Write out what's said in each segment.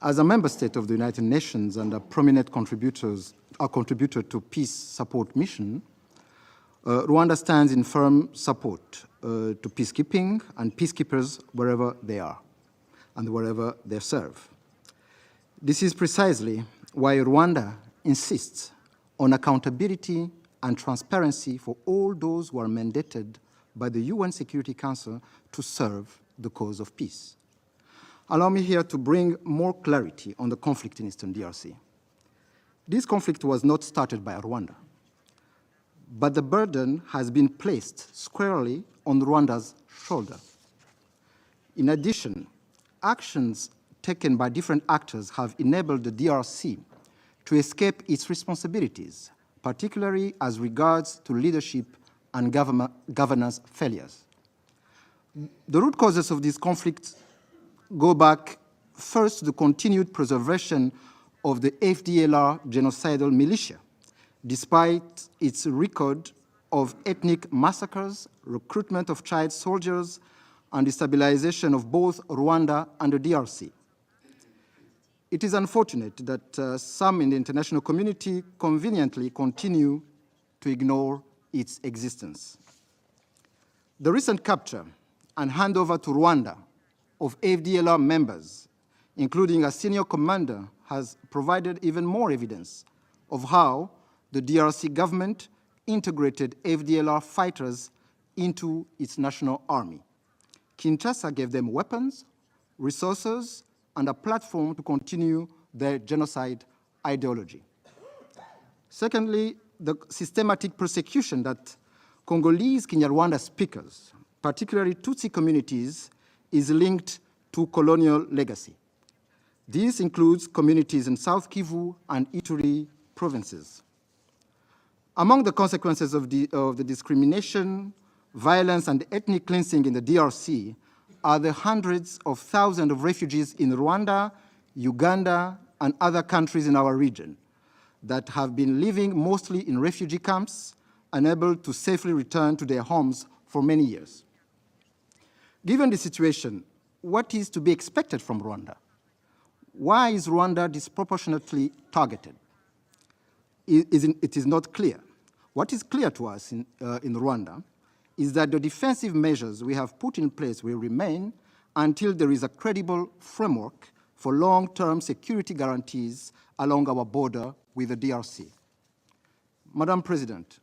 As a member state of the United Nations and a prominent contributor to peace support mission, Rwanda stands in firm support to peacekeeping and peacekeepers wherever they are and wherever they serve. This is precisely why Rwanda insists on accountability and transparency for all those who are mandated by the UN Security Council to serve the cause of peace. Allow me here to bring more clarity on the conflict in Eastern DRC. This conflict was not started by Rwanda, but the burden has been placed squarely on Rwanda's shoulder. In addition, actions taken by different actors have enabled the DRC to escape its responsibilities, particularly as regards to leadership and governance failures. The root causes of this conflict go back first to the continued preservation of the FDLR genocidal militia, despite its record of ethnic massacres, recruitment of child soldiers, and destabilization of both Rwanda and the DRC. It is unfortunate that some in the international community conveniently continue to ignore its existence. The recent capture and handover to Rwanda of FDLR members, including a senior commander, has provided even more evidence of how the DRC government integrated FDLR fighters into its national army. Kinshasa gave them weapons, resources, and a platform to continue their genocide ideology. Secondly, the systematic persecution that Congolese Kinyarwanda speakers, particularly Tutsi communities, is linked to colonial legacy. This includes communities in South Kivu and Ituri provinces. Among the consequences of the discrimination, violence, and ethnic cleansing in the DRC are the hundreds of thousands of refugees in Rwanda, Uganda, and other countries in our region that have been living mostly in refugee camps, unable to safely return to their homes for many years. Given the situation, what is to be expected from Rwanda? Why is Rwanda disproportionately targeted? It is not clear. What is clear to us in Rwanda is that the defensive measures we have put in place will remain until there is a credible framework for long-term security guarantees along our border with the DRC. Madam President,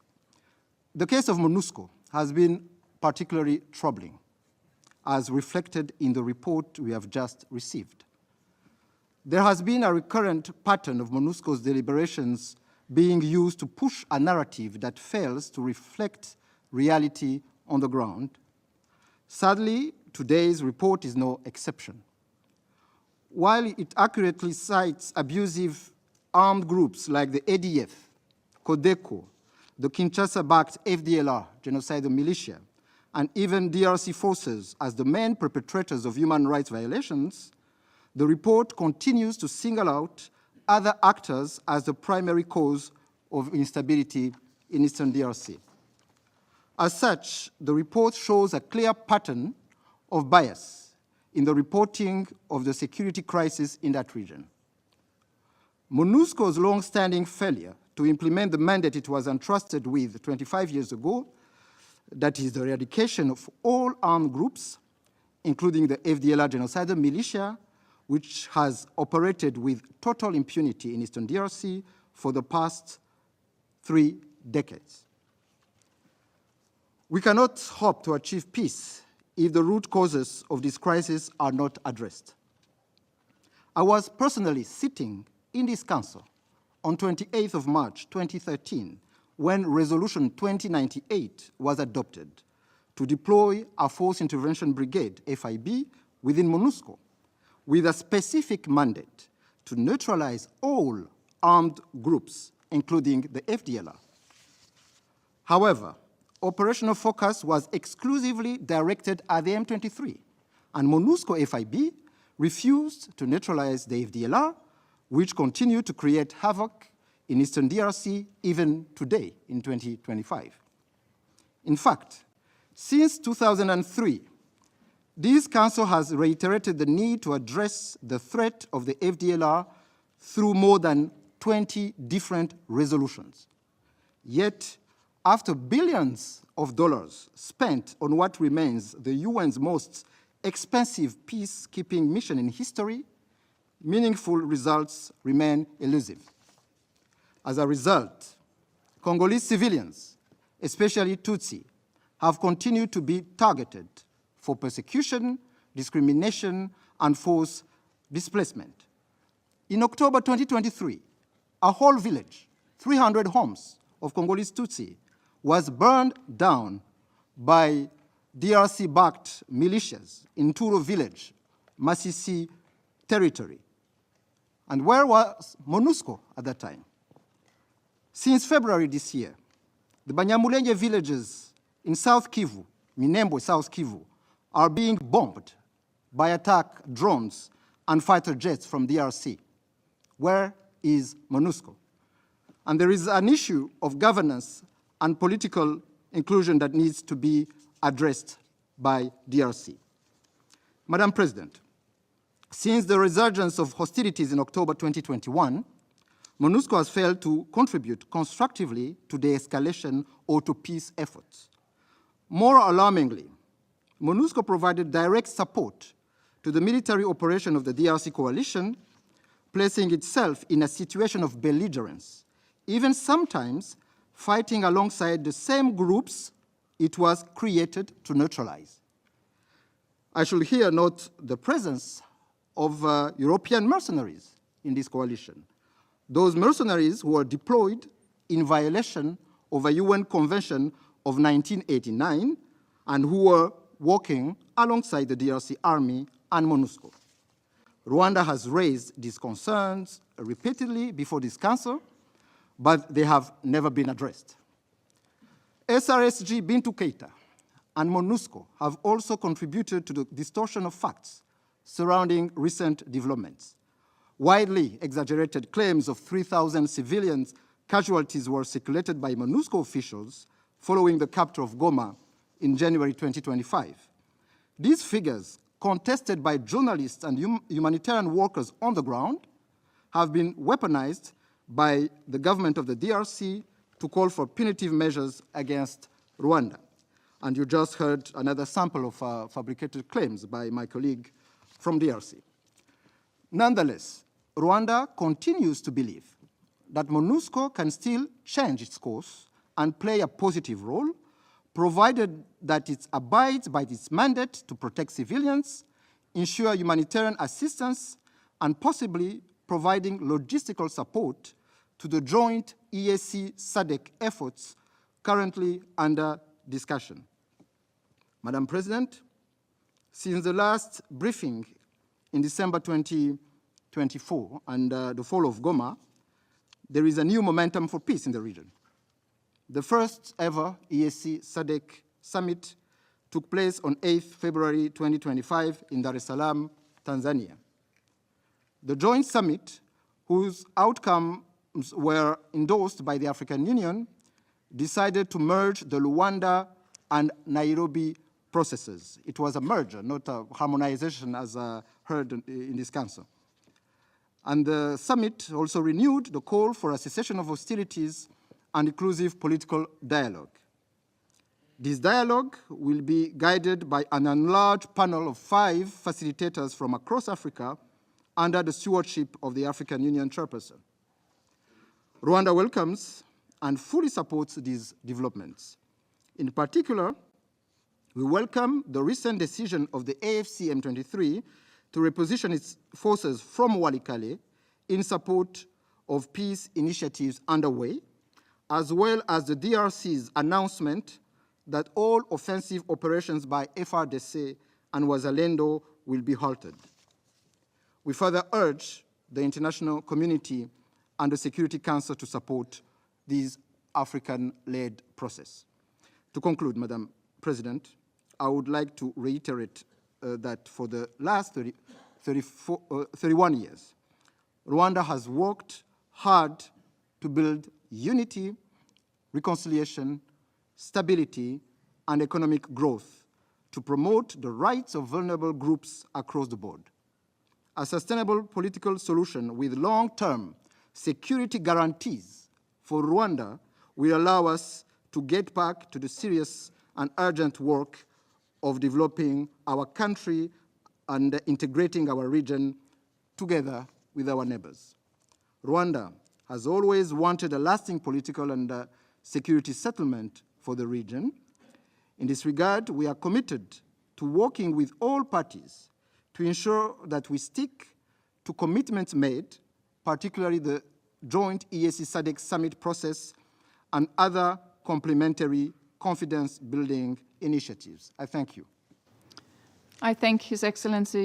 the case of MONUSCO has been particularly troubling, as reflected in the report we have just received. There has been a recurrent pattern of MONUSCO's deliberations being used to push a narrative that fails to reflect reality on the ground. Sadly, today's report is no exception. While it accurately cites abusive armed groups like the ADF, Codeco, the Kinshasa-backed FDLR, genocidal militia, and even DRC forces as the main perpetrators of human rights violations, the report continues to single out other actors as the primary cause of instability in Eastern DRC. As such, the report shows a clear pattern of bias in the reporting of the security crisis in that region. MONUSCO's long-standing failure to implement the mandate it was entrusted with 25 years ago, that is the eradication of all armed groups, including the FDLR genocidal militia, which has operated with total impunity in Eastern DRC for the past 3 decades. We cannot hope to achieve peace if the root causes of this crisis are not addressed. I was personally sitting in this council on 28th of March 2013 when Resolution 2098 was adopted to deploy a Force Intervention Brigade, FIB, within MONUSCO, with a specific mandate to neutralize all armed groups, including the FDLR. However, operational focus was exclusively directed at the M23, and MONUSCO FIB refused to neutralize the FDLR, which continued to create havoc in Eastern DRC even today in 2025. In fact, since 2003, This Council has reiterated the need to address the threat of the FDLR through more than 20 different resolutions. Yet, after billions of dollars spent on what remains the UN's most expensive peacekeeping mission in history, meaningful results remain elusive. As a result, Congolese civilians, especially Tutsi, have continued to be targeted for persecution, discrimination, and forced displacement. In October 2023, a whole village, 300 homes of Congolese Tutsi, was burned down by DRC-backed militias in Turo village, Masisi territory. And where was MONUSCO at that time? Since February this year, the Banyamulenge villages in South Kivu, Minembwe, South Kivu, are being bombed by attack drones and fighter jets from DRC. Where is MONUSCO? And there is an issue of governance and political inclusion that needs to be addressed by DRC. Madam President, since the resurgence of hostilities in October 2021, MONUSCO has failed to contribute constructively to the escalation or to peace efforts. More alarmingly, MONUSCO provided direct support to the military operation of the DRC coalition, placing itself in a situation of belligerence, even sometimes fighting alongside the same groups it was created to neutralize. I should here note the presence of European mercenaries in this coalition, those mercenaries who were deployed in violation of a UN Convention of 1989 and who were working alongside the DRC Army and MONUSCO. Rwanda has raised these concerns repeatedly before this Council, but they have never been addressed. SRSG Bintu Keita and MONUSCO have also contributed to the distortion of facts surrounding recent developments. Widely exaggerated claims of 3,000 civilian casualties were circulated by MONUSCO officials following the capture of Goma in January 2025. These figures, contested by journalists and humanitarian workers on the ground, have been weaponized by the government of the DRC to call for punitive measures against Rwanda. And you just heard another sample of fabricated claims by my colleague from DRC. Nonetheless, Rwanda continues to believe that MONUSCO can still change its course and play a positive role, provided that it abides by its mandate to protect civilians, ensure humanitarian assistance, and possibly providing logistical support to the joint EAC-SADC efforts currently under discussion. Madam President, since the last briefing in December 2024 and the fall of Goma, there is a new momentum for peace in the region. The first ever EAC-SADC summit took place on 8th February 2025 in Dar es Salaam, Tanzania. The joint summit, whose outcomes were endorsed by the African Union, decided to merge the Luanda and Nairobi processes. It was a merger, not a harmonization as heard in this Council. And the summit also renewed the call for a cessation of hostilities and inclusive political dialogue. This dialogue will be guided by an enlarged panel of 5 facilitators from across Africa under the stewardship of the African Union chairperson. Rwanda welcomes and fully supports these developments. In particular, we welcome the recent decision of the AFC M23 to reposition its forces from Walikale in support of peace initiatives underway, as well as the DRC's announcement that all offensive operations by FRDC and Wazalendo will be halted. We further urge the international community and the Security Council to support this African-led process. To conclude, Madam President, I would like to reiterate that for the last 31 years, Rwanda has worked hard to build unity, reconciliation, stability, and economic growth to promote the rights of vulnerable groups across the board. A sustainable political solution with long-term security guarantees for Rwanda will allow us to get back to the serious and urgent work of developing our country and integrating our region together with our neighbors. Rwanda has always wanted a lasting political and security settlement for the region. In this regard, we are committed to working with all parties to ensure that we stick to commitments made, particularly the joint EAC-SADC summit process and other complementary confidence-building initiatives. I thank you. I thank His Excellency.